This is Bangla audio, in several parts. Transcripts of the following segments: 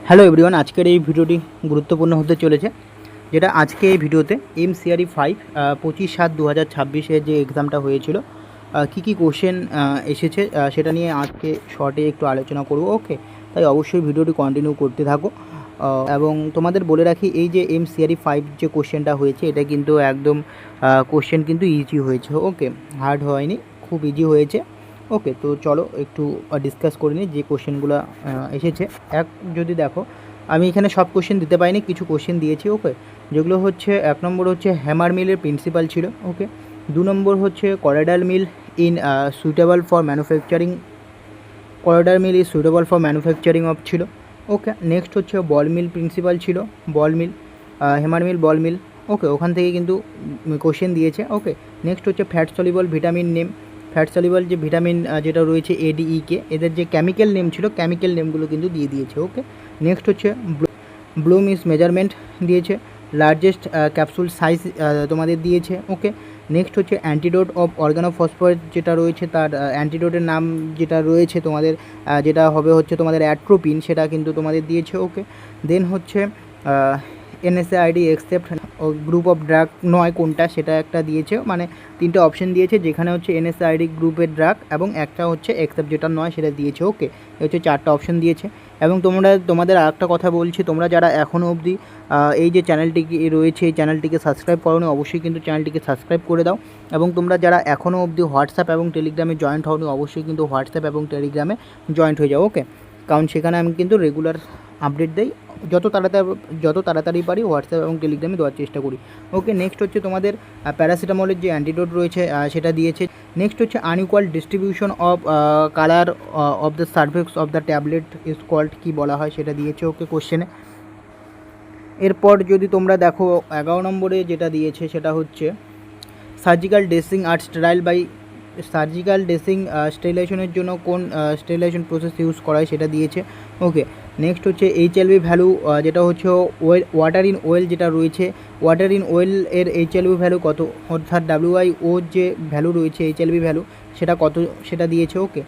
হ্যালো এভরিওয়ান, আজকের এই ভিডিওটি গুরুত্বপূর্ণ হতে চলেছে। যেটা আজকে এই ভিডিওতে এমসিআরই 5 25/7/2026 যে এক্সামটা হয়েছিল, কী কী কোশ্চেন এসেছে সেটা নিয়ে আজকে শর্টে একটু আলোচনা করব। ওকে, তাই অবশ্যই ভিডিওটি কন্টিনিউ করতে থাকো। এবং তোমাদের বলে রাখি, এই যে এমসিআরই 5 যে কোশ্চেনটা হয়েছে এটা কিন্তু একদম কোশ্চেন কিন্তু ইজি হয়েছে। ওকে, হার্ড হয়নি, খুব ইজি হয়েছে। ওকে, তো চলো একটু ডিসকাস করে নিই যে কোশ্চেনগুলো এসেছে। যদি দেখো, আমি এখানে সব কোশ্চেন দিতে পারিনি, কিছু কোশ্চেন দিয়েছি। ওকে, যেগুলো হচ্ছে 1 নম্বর হচ্ছে হ্যামার মিলের প্রিন্সিপাল ছিল। ওকে, 2 নম্বর হচ্ছে corridor mill in suitable for manufacturing, corridor mill is suitable for manufacturing of ছিল। ওকে, নেক্সট হচ্ছে বল মিল প্রিন্সিপাল ছিল, বল মিল, হ্যামার মিল, বল মিল। ওকে, ওখান থেকে কিন্তু কোশ্চেন দিয়েছে। ওকে, নেক্সট হচ্ছে fat soluble vitamin name, fat soluble যে ভিটামিন যেটা রয়েছে এডিইকে, এদের যে কেমিক্যাল নেম ছিল, কেমিক্যাল নেমগুলো কিন্তু দিয়ে দিয়েছে। ওকে, নেক্সট হচ্ছে ব্লুম ইজ মেজারমেন্ট দিয়েছে, লার্জেস্ট ক্যাপসুল সাইজ তোমাদের দিয়েছে। ওকে, নেক্সট হচ্ছে অ্যান্টিডোট অফ অর্গানোফসফরেট যেটা রয়েছে, তার অ্যান্টিডোটের নাম যেটা রয়েছে তোমাদের, যেটা হবে হচ্ছে তোমাদের অ্যাট্রোপিন, সেটা কিন্তু তোমাদের দিয়েছে। ওকে, দেন হচ্ছে NSAID except group of drug নয় কোনটা, সেটা একটা দিয়েছে, মানে 3টে অপশন দিয়েছে, যেখানে হচ্ছে এনএসআইডি গ্রুপের ড্রাগ এবং একটা হচ্ছে এক্সেপ্ট যেটা নয় সেটা দিয়েছে। ওকে, হচ্ছে 4টা অপশন দিয়েছে। এবং তোমাদের আরেকটা কথা বলছি, তোমরা যারা এখনও অবধি এই যে চ্যানেলটি রয়েছে, এই চ্যানেলটিকে সাবস্ক্রাইব করোনি, অবশ্যই কিন্তু চ্যানেলটিকে সাবস্ক্রাইব করে দাও। এবং তোমরা যারা এখনও অবধি হোয়াটসঅ্যাপ এবং টেলিগ্রামে জয়েন্ট হওনি, অবশ্যই কিন্তু হোয়াটসঅ্যাপ এবং টেলিগ্রামে জয়েন্ট হয়ে যাও। ওকে, কারণ সেখানে আমি কিন্তু রেগুলার আপডেট দেই, যত তাড়াতাড়ি পারি হোয়াটসঅ্যাপ এবং টেলিগ্রামে দেওয়ার চেষ্টা করি। ওকে, নেক্সট হচ্ছে তোমাদের প্যারাসিটামলের যে অ্যান্টিডোট রয়েছে সেটা দিয়েছে। নেক্সট হচ্ছে unequal distribution of colour of the surfaces of the tablet is called, কী বলা হয় সেটা দিয়েছে। ওকে, কোশ্চেনে। এরপর যদি তোমরা দেখো 11 নম্বরে যেটা দিয়েছে সেটা হচ্ছে সার্জিক্যাল ড্রেসিং আর স্টেরাইল বাই, সার্জিক্যাল ড্রেসিং স্টেরিলাইজেশনের জন্য কোন স্টেরিলাইজেশন প্রসেস ইউজ করা হয় সেটা দিয়েছে। ওকে, নেক্সট হচ্ছে এইচএলভি ভ্যালু, যেটা হচ্ছে ওয়াটার ইন ওয়েল যেটা রয়েছে, ওয়াটার ইন ওয়েল এর এইচএলভি ভ্যালু কত, অর্থাৎ ডাব্লিউআইও যে ভ্যালু রয়েছে এইচএলভি ভ্যালু সেটা কত, সেটা দিয়েছে। ওকে,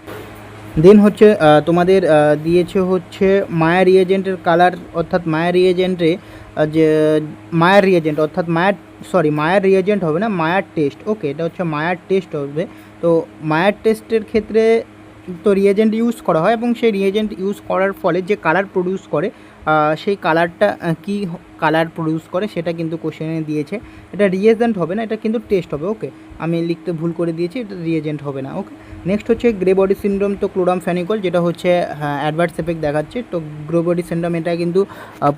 দেন হচ্ছে তোমাদের দিয়েছে হচ্ছে মায়ার রিয়েজেন্টের কালার, অর্থাৎ মায়ার রিয়েজেন্টে যে মায়ার রিয়েজেন্ট, অর্থাৎ মায়ার রিয়েজেন্ট হবে না, মায়ার টেস্ট। ওকে, এটা হচ্ছে মায়ার টেস্ট হবে। তো মায়ার টেস্টের ক্ষেত্রে তো রিয়েজেন্ট ইউজ করা হয়, এবং সেই রিয়েজেন্ট ইউজ করার ফলে যে কালার প্রডিউস করে, সেই কালারটা কী কালার প্রডিউস করে সেটা কিন্তু কোশ্চেনে দিয়েছে। এটা রিয়েজেন্ট হবে না, এটা কিন্তু টেস্ট হবে। ওকে, আমি লিখতে ভুল করে দিয়েছি, এটা রিয়েজেন্ট হবে না। ওকে, নেক্সট হচ্ছে গ্রে বডি সিনড্রোম, তো ক্লোরামফেনিকল যেটা হচ্ছে অ্যাডভার্স এফেক্ট দেখাচ্ছে। তো গ্রে বডি সিনড্রোম এটা কিন্তু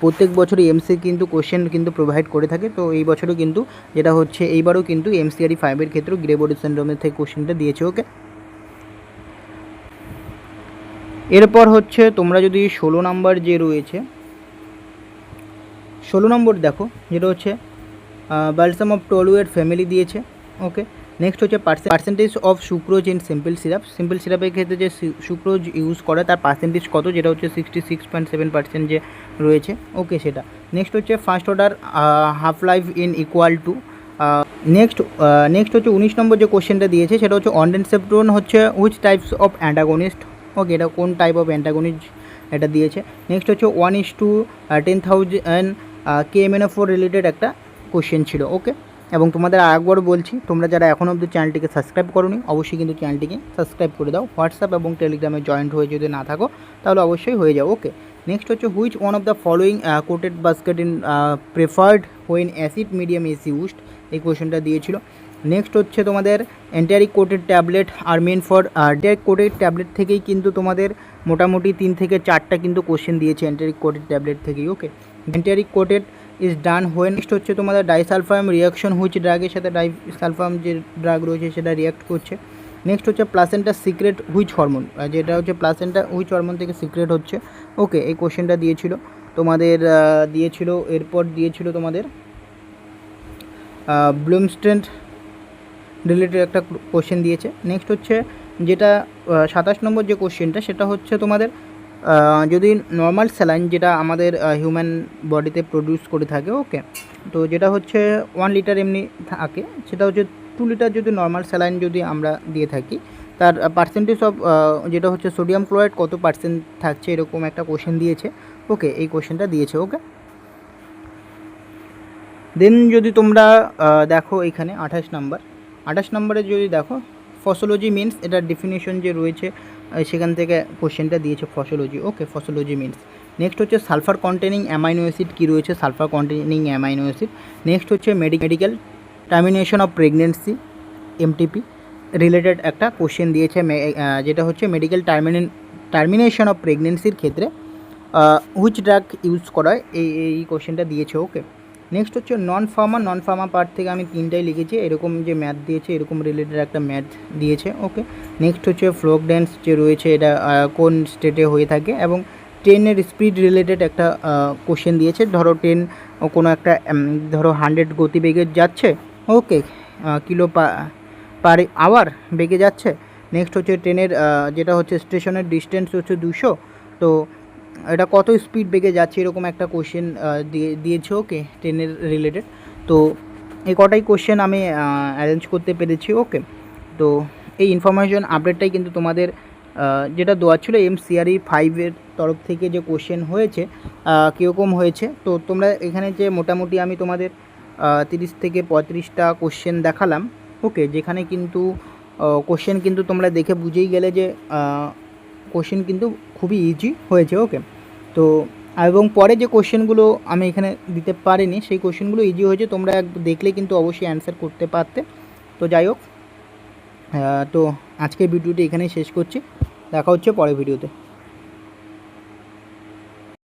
প্রত্যেক বছরই এমসি কিন্তু কোশ্চেন কিন্তু প্রোভাইড করে থাকে। তো এই বছরও কিন্তু যেটা হচ্ছে এইবারও কিন্তু এমসিআরই 5-এর ক্ষেত্রেও গ্রে বডি সিনড্রোমের থেকে কোশ্চেনটা দিয়েছে। ওকে, এরপর হচ্ছে তোমরা যদি 16 নম্বর যে রয়েছে, 16 নম্বর দেখো, যেটা হচ্ছে বালসাম অফ টলুয়ের ফ্যামিলি দিয়েছে। ওকে, নেক্সট হচ্ছে percentage of sucrose in simple syrup, simple সিরাপের ক্ষেত্রে যে সুক্রোজ ইউজ করে তার পার্সেন্টেজ কত, যেটা হচ্ছে 66.7% যে রয়েছে। ওকে, সেটা। নেক্সট হচ্ছে first order half life in equal to, next হচ্ছে 19 নম্বর যে কোশ্চেনটা দিয়েছে সেটা হচ্ছে অনডেনসেপ্টন হচ্ছে হুইচ টাইপস অফ অ্যান্টাগনিস্ট। ওকে, এটা কোন টাইপ অফ অ্যান্টাগনিস্ট এটা দিয়েছে। নেক্সট হচ্ছে 1:10,000 KMNO4 রিলেটেড একটা কোশ্চেন ছিল। ওকে, এবং তোমাদের আরেকবার বলছি, তোমরা যারা এখনও অবধি চ্যানেলটিকে সাবস্ক্রাইব করোনি, অবশ্যই কিন্তু চ্যানেলটিকে সাবস্ক্রাইব করে দাও। হোয়াটসঅ্যাপ এবং টেলিগ্রামে জয়েন্ট হয়ে যদি না থাকো তাহলে অবশ্যই হয়ে যাও। ওকে, নেক্সট হচ্ছে which one of the following coated basket in preferred when acid medium is used, এই কোশ্চেনটা দিয়েছিল। নেক্সট হচ্ছে তোমাদের এন্টারিক কোটেড ট্যাবলেট আর men for, enteric coated tablet থেকেই কিন্তু তোমাদের মোটামুটি 3 থেকে 4টা কিন্তু কোশ্চেন দিয়েছে এন্টারিক কোটেড ট্যাবলেট থেকেই। Okay, enteric coated is done when, next হচ্ছে তোমাদের ডাইসালফাম রিয়াকশন হুইচ ড্রাগের সাথে ডাইসালফাম যে ড্রাগ রয়েছে সেটা রিয়াক্ট করছে। নেক্সট হচ্ছে প্লাসেন্টা সিক্রেট হুইচ হরমোন, যেটা হচ্ছে প্লাসেন্টা হুইচ হরমোন থেকে সিক্রেট হচ্ছে। ওকে, এই কোশ্চেনটা দিয়েছিল তোমাদের, দিয়েছিল। এরপর দিয়েছিল তোমাদের ব্লুমস্ট্রেন্ট রিলেটেড একটা কোশ্চেন দিয়েছে। নেক্সট হচ্ছে যেটা 27 নম্বর যে কোশ্চেনটা সেটা হচ্ছে তোমাদের যদি নর্মাল স্যালাইন যেটা আমাদের হিউম্যান বডিতে প্রডিউস করে থাকে। ওকে, তো যেটা হচ্ছে 1 লিটার এমনি থাকে, সেটা হচ্ছে 2 লিটার যদি নর্মাল স্যালাইন যদি আমরা দিয়ে থাকি, তার পার্সেন্টেজ অফ যেটা হচ্ছে সোডিয়াম ক্লোরাইড কত পার্সেন্ট থাকছে, এরকম একটা কোশ্চেন দিয়েছে। ওকে, এই কোশ্চেনটা দিয়েছে। ওকে, দেন যদি তোমরা দেখো এখানে 28 নম্বরে যদি দেখো ফসোলজি মিনস, এটার ডেফিনেশন যে রয়েছে সেখান থেকে কোশ্চেনটা দিয়েছে ফসোলজি। ওকে, ফসোলজি মিনস। নেক্সট হচ্ছে সালফার কন্টেনিং অ্যামাইনো অ্যাসিড কী রয়েছে, sulphur containing amino acid. Next হচ্ছে medical termination of pregnancy, MTP related একটা কোশ্চেন দিয়েছে, যেটা হচ্ছে মেডিকেল টার্মিনেশন অফ প্রেগনেন্সির ক্ষেত্রে হুইচ ড্রাগ ইউজ করা হয়, এই কোশ্চেনটা দিয়েছে। ওকে, নেক্সট হচ্ছে নন ফার্মা পার্ট থেকে আমি 3টাই লিখেছি, এরকম যে ম্যাথ দিয়েছে এরকম রিলেটেড একটা ম্যাথ দিয়েছে। ওকে, নেক্সট হচ্ছে ফ্লোক ড্যান্স যে রয়েছে এটা কোন স্টেটে হয়ে থাকে, এবং ট্রেনের স্পিড রিলেটেড একটা কোশ্চেন দিয়েছে। ধরো ট্রেন কোনো একটা ধরো 100 গতিবেগে যাচ্ছে, ওকে, কিলো পার আওয়ার বেগে যাচ্ছে। নেক্সট হচ্ছে ট্রেনের যেটা হচ্ছে স্টেশনের ডিস্টেন্স হচ্ছে 200, তো এটা কত স্পিড বেগে যাচ্ছে, এরকম একটা কোশ্চেন দিয়েছে। ওকে, ট্রেনের রিলেটেড। তো এই কটাই কোশ্চেন আমি অ্যারেঞ্জ করতে পেরেছি। ওকে, তো এই ইনফরমেশন আপডেটটাই কিন্তু তোমাদের যেটা দেওয়া ছিল এমসিআরই 5-এর তরফ থেকে যে কোশ্চেন হয়েছে কীরকম হয়েছে। তো তোমরা এখানে যে মোটামুটি আমি তোমাদের 30 থেকে 35টা কোশ্চেন দেখালাম। ওকে, যেখানে কিন্তু কোশ্চেন কিন্তু তোমরা দেখে বুঝেই গেলে যে কোশ্চেন কিন্তু খুবই ইজি হয়েছে। ওকে, তো এবং পরে যে কোশ্চেনগুলো আমি এখানে দিতে পারিনি সেই কোশ্চেনগুলো ইজি হয়েছে, তোমরা দেখলে কিন্তু অবশ্যই অ্যান্সার করতে পারতে। তো যাই হোক, তো আজকের ভিডিওটি এখানেই শেষ করছি, দেখা হচ্ছে পরের ভিডিওতে।